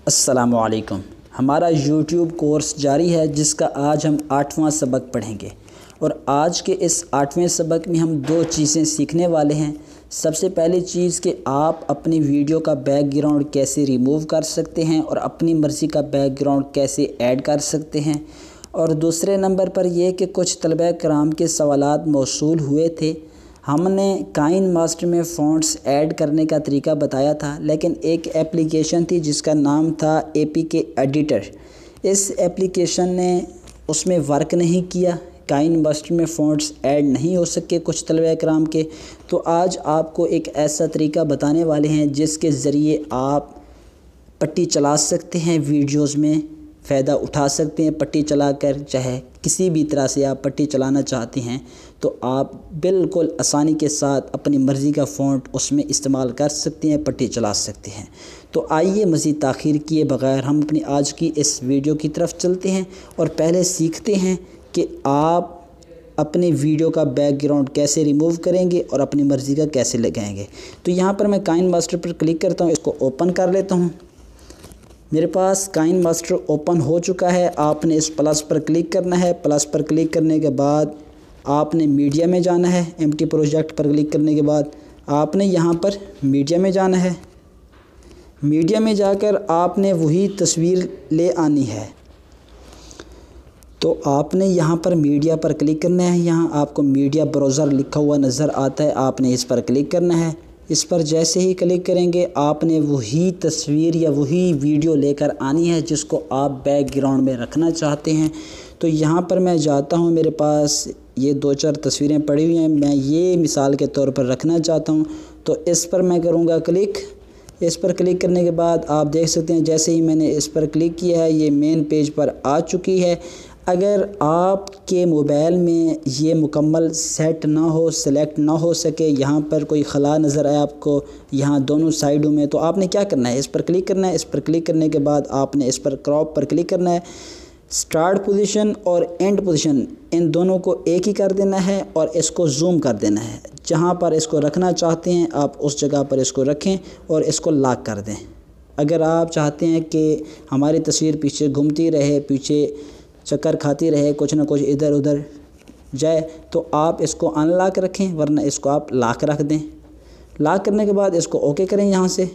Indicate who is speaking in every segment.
Speaker 1: अस्सलामुअलैकुम। हमारा YouTube course जारी है जिसका आज हम 8वां सबक पढ़ेंगे और आज के इस 8वें सबक में हम दो चीज़ें सीखने वाले हैं। सबसे पहली चीज़ कि आप अपनी वीडियो का बैकग्राउंड कैसे रिमूव कर सकते हैं और अपनी मर्ज़ी का बैकग्राउंड कैसे ऐड कर सकते हैं, और दूसरे नंबर पर यह कि कुछ तलबा कराम के सवालात मौसूल हुए थे। हमने काइन मास्टर में फ़ॉन्ट्स ऐड करने का तरीका बताया था, लेकिन एक एप्लीकेशन थी जिसका नाम था APK एडिटर। इस एप्लीकेशन ने उसमें वर्क नहीं किया, काइन मास्टर में फ़ॉन्ट्स ऐड नहीं हो सके कुछ तलबा कराम के। तो आज आपको एक ऐसा तरीका बताने वाले हैं जिसके ज़रिए आप पट्टी चला सकते हैं, वीडियोज़ में फ़ायदा उठा सकते हैं। पट्टी चलाकर चाहे किसी भी तरह से आप पट्टी चलाना चाहते हैं तो आप बिल्कुल आसानी के साथ अपनी मर्ज़ी का फ़ॉन्ट उसमें इस्तेमाल कर सकते हैं, पट्टी चला सकते हैं। तो आइए मज़ीद ताख़ीर किए बग़ैर हम अपनी आज की इस वीडियो की तरफ चलते हैं और पहले सीखते हैं कि आप अपनी वीडियो का बैकग्राउंड कैसे रिमूव करेंगे और अपनी मर्ज़ी का कैसे लगाएंगे। तो यहाँ पर मैं काइन मास्टर पर क्लिक करता हूँ, इसको ओपन कर लेता हूँ। मेरे पास काइन मास्टर ओपन हो चुका है। आपने इस प्लस पर क्लिक करना है। प्लस पर क्लिक करने के बाद आपने मीडिया में जाना है। एम्प्टी प्रोजेक्ट पर क्लिक करने के बाद आपने यहाँ पर मीडिया में जाना है। मीडिया में जाकर आपने वही तस्वीर ले आनी है। तो आपने यहाँ पर मीडिया पर क्लिक करना है। यहाँ आपको मीडिया ब्राउज़र लिखा हुआ नज़र आता है, आपने इस पर क्लिक करना है। इस पर जैसे ही क्लिक करेंगे आपने वही तस्वीर या वही वीडियो लेकर आनी है जिसको आप बैकग्राउंड में रखना चाहते हैं। तो यहाँ पर मैं जाता हूँ, मेरे पास ये 2-4 तस्वीरें पड़ी हुई हैं, मैं ये मिसाल के तौर पर रखना चाहता हूँ। तो इस पर मैं करूँगा क्लिक। इस पर क्लिक करने के बाद आप देख सकते हैं जैसे ही मैंने इस पर क्लिक किया है ये मेन पेज पर आ चुकी है। अगर आपके मोबाइल में ये मुकम्मल सेट ना हो, सेलेक्ट ना हो सके, यहाँ पर कोई खला नज़र आए आपको यहाँ दोनों साइडों में, तो आपने क्या करना है, इस पर क्लिक करना है। इस पर क्लिक करने के बाद आपने इस पर क्रॉप पर क्लिक करना है। स्टार्ट पोजीशन और एंड पोजीशन इन दोनों को एक ही कर देना है और इसको जूम कर देना है। जहाँ पर इसको रखना चाहते हैं आप उस जगह पर इसको रखें और इसको लॉक कर दें। अगर आप चाहते हैं कि हमारी तस्वीर पीछे घूमती रहे, पीछे चक्कर खाती रहे, कुछ ना कुछ इधर उधर जाए, तो आप इसको अनलॉक रखें, वरना इसको आप लॉक रख दें। लॉक करने के बाद इसको ओके करें यहाँ से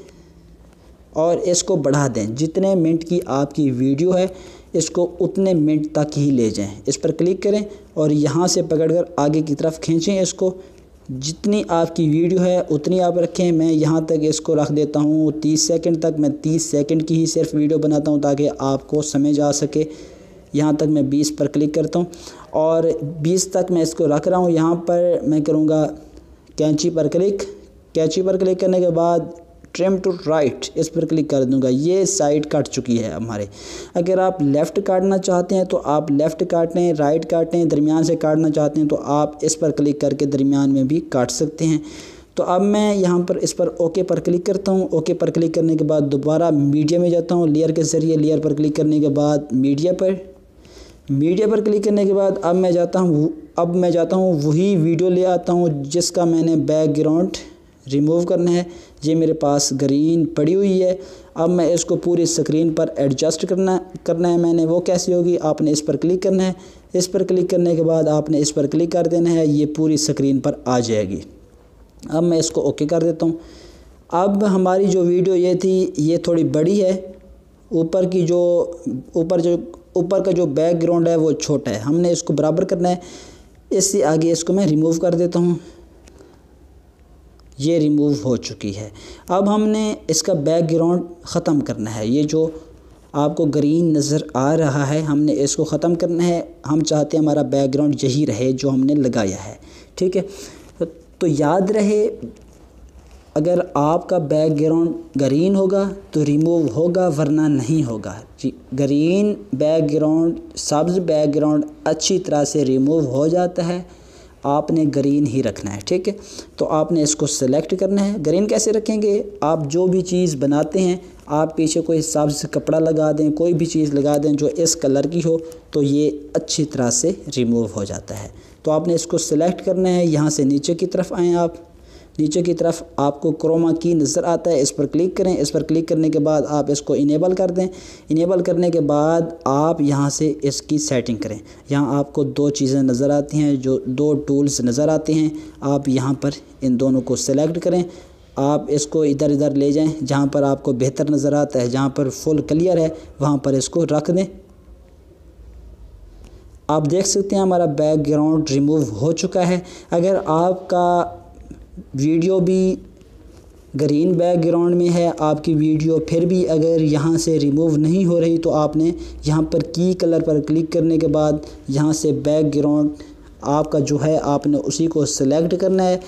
Speaker 1: और इसको बढ़ा दें। जितने मिनट की आपकी वीडियो है इसको उतने मिनट तक ही ले जाएं। इस पर क्लिक करें और यहाँ से पकड़कर आगे की तरफ खींचें इसको। जितनी आपकी वीडियो है उतनी आप रखें। मैं यहाँ तक इसको रख देता हूँ 30 सेकंड तक। मैं 30 सेकंड की ही सिर्फ वीडियो बनाता हूँ ताकि आपको समझ आ सके। यहाँ तक मैं 20 पर क्लिक करता हूँ और 20 तक मैं इसको रख रहा हूँ। यहाँ पर मैं करूँगा कैंची पर क्लिक। कैंची पर क्लिक करने के बाद ट्रिम टू राइट इस पर क्लिक कर दूँगा। ये साइड कट चुकी है हमारे। अगर आप लेफ़्ट काटना चाहते हैं तो आप लेफ़्ट काटें, राइट काटें, दरमियान से काटना चाहते हैं तो आप इस पर क्लिक करके दरमियान में भी काट सकते हैं। तो अब मैं यहाँ पर इस पर ओके पर क्लिक करता हूँ। ओके पर क्लिक करने के बाद दोबारा मीडिया में जाता हूँ लेयर के ज़रिए। लेयर पर क्लिक करने के बाद मीडिया पर क्लिक करने के बाद अब मैं जाता हूँ वही वीडियो ले आता हूँ जिसका मैंने बैकग्राउंड रिमूव करना है। ये मेरे पास ग्रीन पड़ी हुई है। अब मैं इसको पूरी स्क्रीन पर एडजस्ट करना है मैंने। वो कैसे होगी, आपने इस पर क्लिक करना है। इस पर क्लिक करने के बाद आपने इस पर क्लिक कर देना है, ये पूरी स्क्रीन पर आ जाएगी। अब मैं इसको ओके कर देता हूँ। अब हमारी जो वीडियो ये थी ये थोड़ी बड़ी है, ऊपर का जो बैकग्राउंड है वो छोटा है, हमने इसको बराबर करना है। इससे आगे इसको मैं रिमूव कर देता हूँ। ये रिमूव हो चुकी है। अब हमने इसका बैकग्राउंड ख़त्म करना है। ये जो आपको ग्रीन नज़र आ रहा है हमने इसको ख़त्म करना है। हम चाहते हैं हमारा बैकग्राउंड यही रहे जो हमने लगाया है, ठीक है। तो याद रहे अगर आपका बैकग्राउंड ग्रीन होगा तो रिमूव होगा, वरना नहीं होगा जी। ग्रीन बैकग्राउंड, सब्ज़ बैकग्राउंड अच्छी तरह से रिमूव हो जाता है। आपने ग्रीन ही रखना है, ठीक है। तो आपने इसको सेलेक्ट करना है। ग्रीन कैसे रखेंगे, आप जो भी चीज़ बनाते हैं आप पीछे कोई सब्ज़ कपड़ा लगा दें, कोई भी चीज़ लगा दें जो इस कलर की हो, तो ये अच्छी तरह से रिमूव हो जाता है। तो आपने इसको सेलेक्ट करना है। यहाँ से नीचे की तरफ आएँ आप। नीचे की तरफ आपको क्रोमा की नज़र आता है, इस पर क्लिक करें। इस पर क्लिक करने के बाद आप इसको इनेबल कर दें। इनेबल करने के बाद आप यहाँ से इसकी सेटिंग करें। यहाँ आपको दो चीज़ें नज़र आती हैं, जो दो टूल्स नज़र आते हैं। आप यहाँ पर इन दोनों को सेलेक्ट करें। आप इसको इधर इधर ले जाएं, जहाँ पर आपको बेहतर नज़र आता है, जहाँ पर फुल क्लियर है वहाँ पर इसको रख दें। आप देख सकते हैं हमारा बैकग्राउंड रिमूव हो चुका है। अगर आपका वीडियो भी ग्रीन बैकग्राउंड में है, आपकी वीडियो फिर भी अगर यहाँ से रिमूव नहीं हो रही, तो आपने यहाँ पर की कलर पर क्लिक करने के बाद यहाँ से बैकग्राउंड आपका जो है आपने उसी को सिलेक्ट करना है।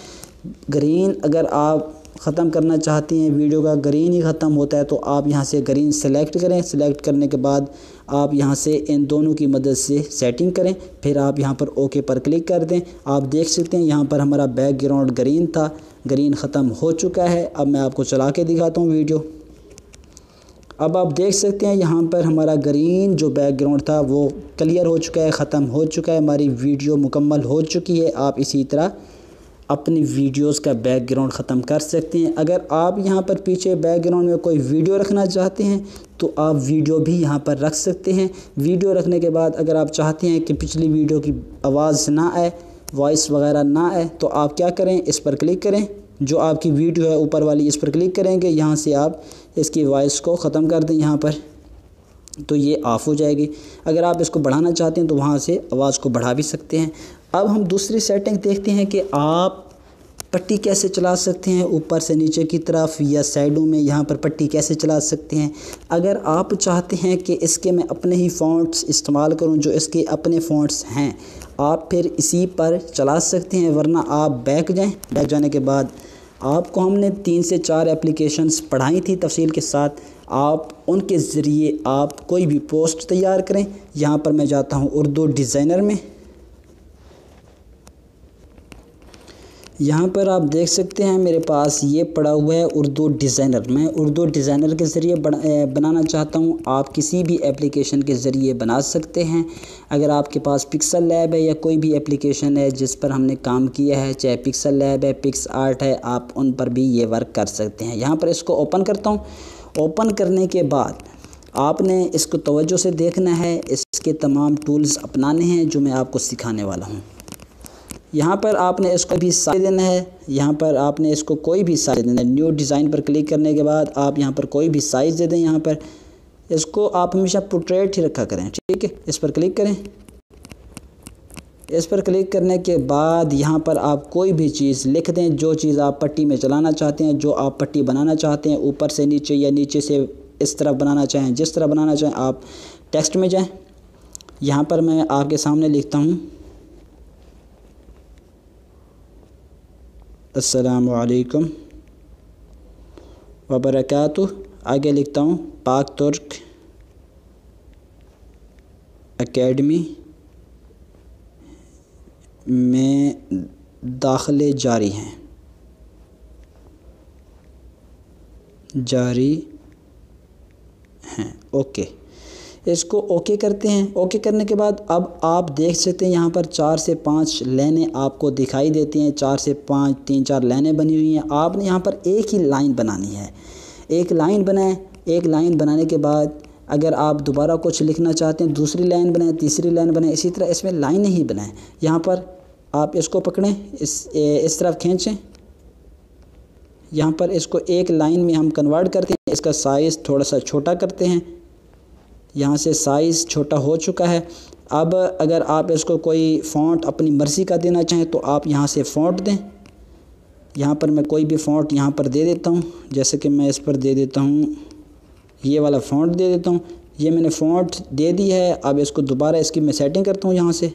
Speaker 1: ग्रीन अगर आप ख़त्म करना चाहती हैं, वीडियो का ग्रीन ही ख़त्म होता है, तो आप यहाँ से ग्रीन सेलेक्ट करें। सेलेक्ट करने के बाद आप यहाँ से इन दोनों की मदद से सेटिंग करें। फिर आप यहाँ पर ओके पर क्लिक कर दें। आप देख सकते हैं यहाँ पर हमारा बैकग्राउंड ग्रीन था, ग्रीन ख़त्म हो चुका है। अब मैं आपको चला के दिखाता हूँ वीडियो। अब आप देख सकते हैं यहाँ पर हमारा ग्रीन जो बैकग्राउंड था वो क्लियर हो चुका है, ख़त्म हो चुका है। हमारी वीडियो मुकम्मल हो चुकी है। आप इसी तरह अपनी वीडियोस का बैकग्राउंड ख़त्म कर सकते हैं। अगर आप यहाँ पर पीछे बैकग्राउंड में कोई वीडियो रखना चाहते हैं तो आप वीडियो भी यहाँ पर रख सकते हैं। वीडियो रखने के बाद अगर आप चाहते हैं कि पिछली वीडियो की आवाज़ ना आए, वॉइस वगैरह ना आए, तो आप क्या करें, इस पर क्लिक करें। जो आपकी वीडियो है ऊपर वाली, इस पर क्लिक करेंगे। यहाँ से आप इसकी वॉइस को ख़त्म कर दें यहाँ पर, तो ये ऑफ़ हो जाएगी। अगर आप इसको बढ़ाना चाहते हैं तो वहाँ से आवाज़ को बढ़ा भी सकते हैं। अब हम दूसरी सेटिंग देखते हैं कि आप पट्टी कैसे चला सकते हैं, ऊपर से नीचे की तरफ या साइडों में यहाँ पर पट्टी कैसे चला सकते हैं। अगर आप चाहते हैं कि इसके मैं अपने ही फ़ॉन्ट्स इस्तेमाल करूँ, जो इसके अपने फ़ॉन्ट्स हैं, आप फिर इसी पर चला सकते हैं, वरना आप बैक जाएं। बैक जाने के बाद आपको हमने 3 से 4 एप्लीकेशंस पढ़ाई थी तफसील के साथ। आप उनके ज़रिए आप कोई भी पोस्ट तैयार करें। यहाँ पर मैं जाता हूँ उर्दू डिज़ाइनर में। यहाँ पर आप देख सकते हैं मेरे पास ये पड़ा हुआ है उर्दू डिज़ाइनर। मैं उर्दू डिज़ाइनर के ज़रिए बनाना चाहता हूँ। आप किसी भी एप्लीकेशन के ज़रिए बना सकते हैं। अगर आपके पास पिक्सल लैब है या कोई भी एप्लीकेशन है जिस पर हमने काम किया है, चाहे पिक्सल लैब है, पिक्स आर्ट है, आप उन पर भी ये वर्क कर सकते हैं। यहाँ पर इसको ओपन करता हूँ। ओपन करने के बाद आपने इसको तवज्जो से देखना है, इसके तमाम टूल्स अपनाने हैं जो मैं आपको सिखाने वाला हूँ। यहाँ पर आपने इसको भी साइज देना है। यहाँ पर आपने इसको कोई भी साइज देना है। न्यू डिज़ाइन पर क्लिक करने के बाद आप यहाँ पर कोई भी साइज़ दे दें। यहाँ पर इसको आप हमेशा पोर्ट्रेट ही रखा करें, ठीक है। इस पर क्लिक करें। इस पर क्लिक करने के बाद यहाँ पर आप कोई भी चीज़ लिख दें, जो चीज़ आप पट्टी में चलाना चाहते हैं, जो आप पट्टी बनाना चाहते हैं, ऊपर से नीचे या नीचे से इस तरफ बनाना चाहें, जिस तरह बनाना चाहें। आप टेक्स्ट में जाएँ। यहाँ पर मैं आपके सामने लिखता हूँ अस्सलामु अलैकुम व बरकातुहू। आगे लिखता हूँ पाक तुर्क एकेडमी में दाखिले जारी हैं, ओके। इसको ओके करते हैं। ओके करने के बाद अब आप देख सकते हैं यहाँ पर 4 से 5 लाइनें आपको दिखाई देती हैं। 4 से 5 3-4 लाइनें बनी हुई हैं। आपने यहाँ पर एक ही लाइन बनानी है। एक लाइन बनाएं। एक लाइन बनाने के बाद अगर आप दोबारा कुछ लिखना चाहते हैं, दूसरी लाइन बनाएं, तीसरी लाइन बनाएं, इसी तरह इसमें लाइनें ही बनाएं। यहाँ पर आप इसको पकड़ें, इस तरफ खींचें। यहाँ पर इसको एक लाइन में हम कन्वर्ट करते हैं। इसका साइज़ थोड़ा सा छोटा करते हैं। यहाँ से साइज़ छोटा हो चुका है। अब अगर आप इसको कोई फ़ॉन्ट अपनी मर्ज़ी का देना चाहें तो आप यहाँ से फ़ॉन्ट दें। यहाँ पर मैं कोई भी फ़ॉन्ट यहाँ पर दे देता हूँ। जैसे कि मैं इस पर दे देता हूँ, ये वाला फ़ॉन्ट दे देता हूँ। ये मैंने फ़ॉन्ट दे दी है। अब इसको दोबारा इसकी मैं सेटिंग करता हूँ। यहाँ से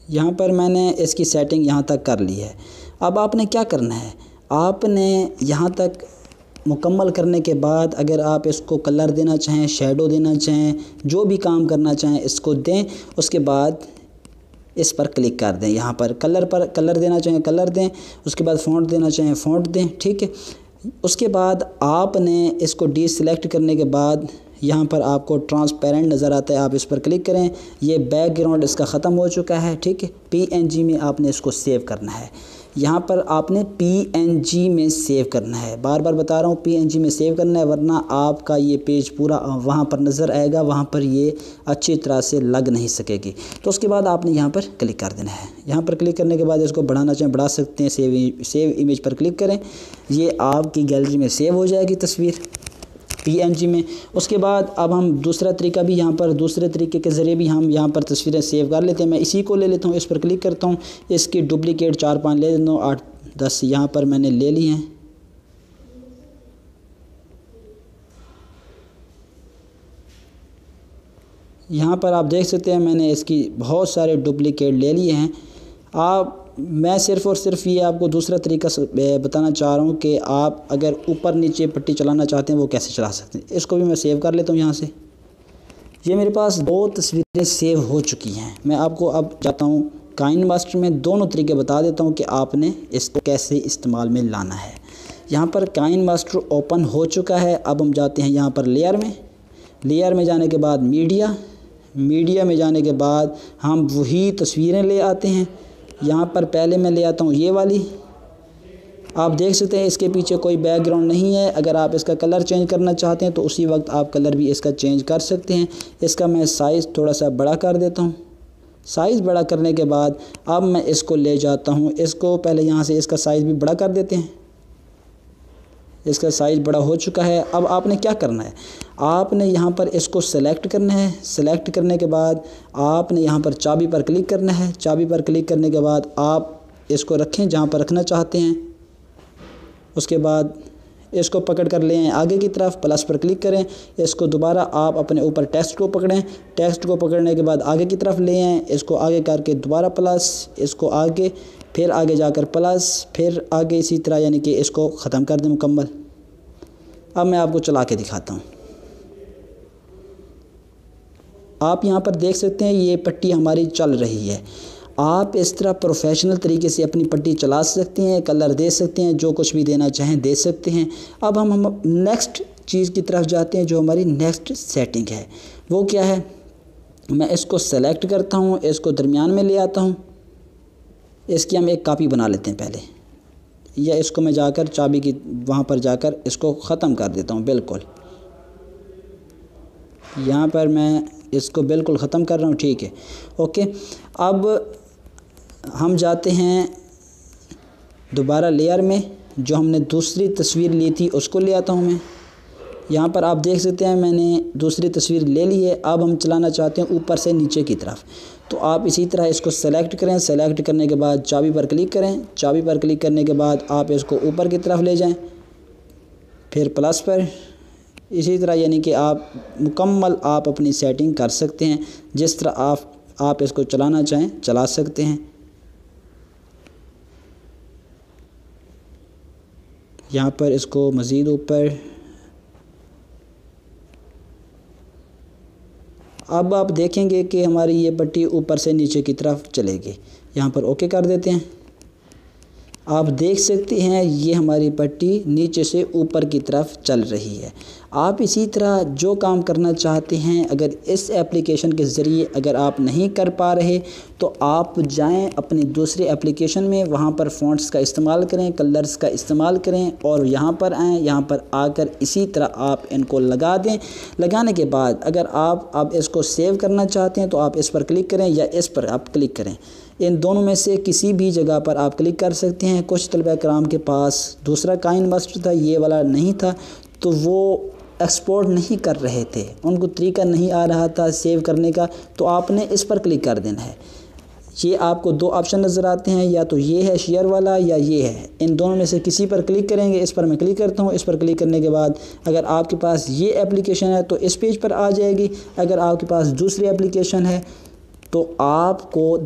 Speaker 1: यहाँ पर मैंने इसकी सेटिंग यहाँ तक कर ली है। अब आपने क्या करना है, आपने यहाँ तक मुकम्मल करने के बाद अगर आप इसको कलर देना चाहें, शेडो देना चाहें, जो भी काम करना चाहें इसको दें। उसके बाद इस पर क्लिक कर दें। यहाँ पर कलर देना चाहें कलर दें। उसके बाद फ़ॉन्ट देना चाहें फ़ॉन्ट दें, ठीक है। उसके बाद आपने इसको डीसेलेक्ट करने के बाद यहाँ पर आपको ट्रांसपेरेंट नज़र आता है, आप इस पर क्लिक करें। ये बैकग्राउंड इसका ख़त्म हो चुका है, ठीक है। PNG में आपने इसको सेव करना है, यहाँ पर आपने PNG में सेव करना है, बार बार बता रहा हूँ PNG में सेव करना है, वरना आपका ये पेज पूरा वहाँ पर नज़र आएगा, वहाँ पर ये अच्छी तरह से लग नहीं सकेगी। तो उसके बाद आपने यहाँ पर क्लिक कर देना है। यहाँ पर क्लिक करने के बाद इसको बढ़ाना चाहें बढ़ा सकते हैं। सेव इमेज पर क्लिक करें, ये आपकी गैलरी में सेव हो जाएगी तस्वीर PNG में। उसके बाद अब हम दूसरा तरीका भी यहाँ पर, दूसरे तरीके के ज़रिए भी हम यहाँ पर तस्वीरें सेव कर लेते हैं। मैं इसी को ले लेता हूँ, इस पर क्लिक करता हूँ, इसकी डुप्लिकेट 4-5 ले लेता हूँ, 8-10 यहाँ पर मैंने ले ली हैं। यहाँ पर आप देख सकते हैं मैंने इसकी बहुत सारे डुप्लिकेट ले लिए हैं। मैं सिर्फ़ और सिर्फ ये आपको दूसरा तरीका बताना चाह रहा हूँ कि आप अगर ऊपर नीचे पट्टी चलाना चाहते हैं वो कैसे चला सकते हैं। इसको भी मैं सेव कर लेता हूँ यहाँ से। ये मेरे पास 2 तस्वीरें सेव हो चुकी हैं। मैं आपको अब जाता हूँ काइन मास्टर में, दोनों तरीके बता देता हूँ कि आपने इसको कैसे इस्तेमाल में लाना है। यहाँ पर काइन मास्टर ओपन हो चुका है। अब हम जाते हैं यहाँ पर लेयर में। लेयर में जाने के बाद मीडिया में जाने के बाद हम वही तस्वीरें ले आते हैं। यहाँ पर पहले मैं ले आता हूँ ये वाली। आप देख सकते हैं इसके पीछे कोई बैकग्राउंड नहीं है। अगर आप इसका कलर चेंज करना चाहते हैं तो उसी वक्त आप कलर भी इसका चेंज कर सकते हैं। इसका मैं साइज़ थोड़ा सा बड़ा कर देता हूँ। साइज़ बड़ा करने के बाद अब मैं इसको ले जाता हूँ, इसको पहले यहाँ से इसका साइज़ भी बड़ा कर देते हैं। इसका साइज़ बड़ा हो चुका है। अब आपने क्या करना है, आपने यहाँ पर इसको सेलेक्ट करना है। सेलेक्ट करने के बाद आपने यहाँ पर चाबी पर क्लिक करना है। चाबी पर क्लिक करने के बाद आप इसको रखें जहाँ पर रखना चाहते हैं। उसके बाद इसको पकड़ कर ले आएँ आगे की तरफ, प्लस पर क्लिक करें। इसको दोबारा आप अपने ऊपर टेक्स्ट को पकड़ें। टेक्स्ट को पकड़ने के बाद आगे की तरफ ले आएँ। इसको आगे करके दोबारा प्लस, इसको आगे, फिर आगे जाकर प्लस, फिर आगे, इसी तरह, यानी कि इसको ख़त्म कर दें मुकम्मल। अब मैं आपको चला के दिखाता हूँ। आप यहाँ पर देख सकते हैं ये पट्टी हमारी चल रही है। आप इस तरह प्रोफेशनल तरीके से अपनी पट्टी चला सकते हैं, कलर दे सकते हैं, जो कुछ भी देना चाहें दे सकते हैं। अब हम नेक्स्ट चीज़ की तरफ जाते हैं, जो हमारी नेक्स्ट सेटिंग है वो क्या है। मैं इसको सेलेक्ट करता हूँ, इसको दरमियान में ले आता हूँ। इसकी हम एक कॉपी बना लेते हैं पहले, या इसको मैं जाकर चाबी की वहाँ पर जाकर इसको ख़त्म कर देता हूँ बिल्कुल। यहाँ पर मैं इसको बिल्कुल ख़त्म कर रहा हूँ, ठीक है, ओके। अब हम जाते हैं दोबारा लेयर में, जो हमने दूसरी तस्वीर ली थी उसको ले आता हूँ मैं। यहाँ पर आप देख सकते हैं मैंने दूसरी तस्वीर ले ली है। अब हम चलाना चाहते हैं ऊपर से नीचे की तरफ, तो आप इसी तरह इसको सेलेक्ट करें। सेलेक्ट करने के बाद चाबी पर क्लिक करें। चाबी पर क्लिक करने के बाद आप इसको ऊपर की तरफ ले जाएं, फिर प्लस पर, इसी तरह, यानी कि आप मुकम्मल आप अपनी सेटिंग कर सकते हैं। जिस तरह आप इसको चलाना चाहें चला सकते हैं। यहाँ पर इसको मज़ीद ऊपर, अब आप देखेंगे कि हमारी ये पट्टी ऊपर से नीचे की तरफ चलेगी। यहाँ पर ओके कर देते हैं। आप देख सकते हैं ये हमारी पट्टी नीचे से ऊपर की तरफ चल रही है। आप इसी तरह जो काम करना चाहते हैं, अगर इस एप्लीकेशन के ज़रिए अगर आप नहीं कर पा रहे तो आप जाएं अपनी दूसरी एप्लीकेशन में, वहाँ पर फ़ॉन्ट्स का इस्तेमाल करें, कलर्स का इस्तेमाल करें और यहाँ पर आएँ। यहाँ पर आकर इसी तरह आप इनको लगा दें। लगाने के बाद अगर आप अब इसको सेव करना चाहते हैं तो आप इस पर क्लिक करें या इस पर आप क्लिक करें। इन दोनों में से किसी भी जगह पर आप क्लिक कर सकते हैं। कुछ तलबा कराम के पास दूसरा काइन मास्टर था, ये वाला नहीं था, तो वो एक्सपोर्ट नहीं कर रहे थे, उनको तरीका नहीं आ रहा था सेव करने का, तो आपने इस पर क्लिक कर देना है। ये आपको 2 ऑप्शन नज़र आते हैं, या तो ये है शेयर वाला या ये है। इन दोनों में से किसी पर क्लिक करेंगे। इस पर मैं क्लिक करता हूँ। इस पर क्लिक करने के बाद अगर आपके पास ये एप्लीकेशन है तो इस पेज पर आ जाएगी। अगर आपके पास दूसरी एप्लीकेशन है तो आपको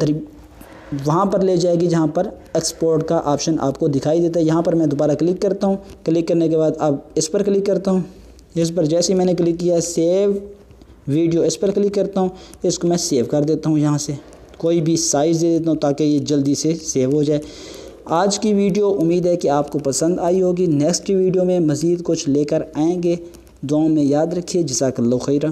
Speaker 1: वहाँ पर ले जाएगी जहाँ पर एक्सपोर्ट का ऑप्शन आपको दिखाई देता है। यहाँ पर मैं दोबारा क्लिक करता हूँ। क्लिक करने के बाद अब इस पर क्लिक करता हूँ। इस पर जैसे ही मैंने क्लिक किया सेव वीडियो, इस पर क्लिक करता हूँ। इसको मैं सेव कर देता हूँ। यहाँ से कोई भी साइज़ दे देता हूँ ताकि ये जल्दी से सेव हो जाए। आज की वीडियो उम्मीद है कि आपको पसंद आई होगी। नेक्स्ट वीडियो में मज़ीद कुछ लेकर आएंगे। दुआओं में याद रखिए। जज़ाकल्लाहु खैरा।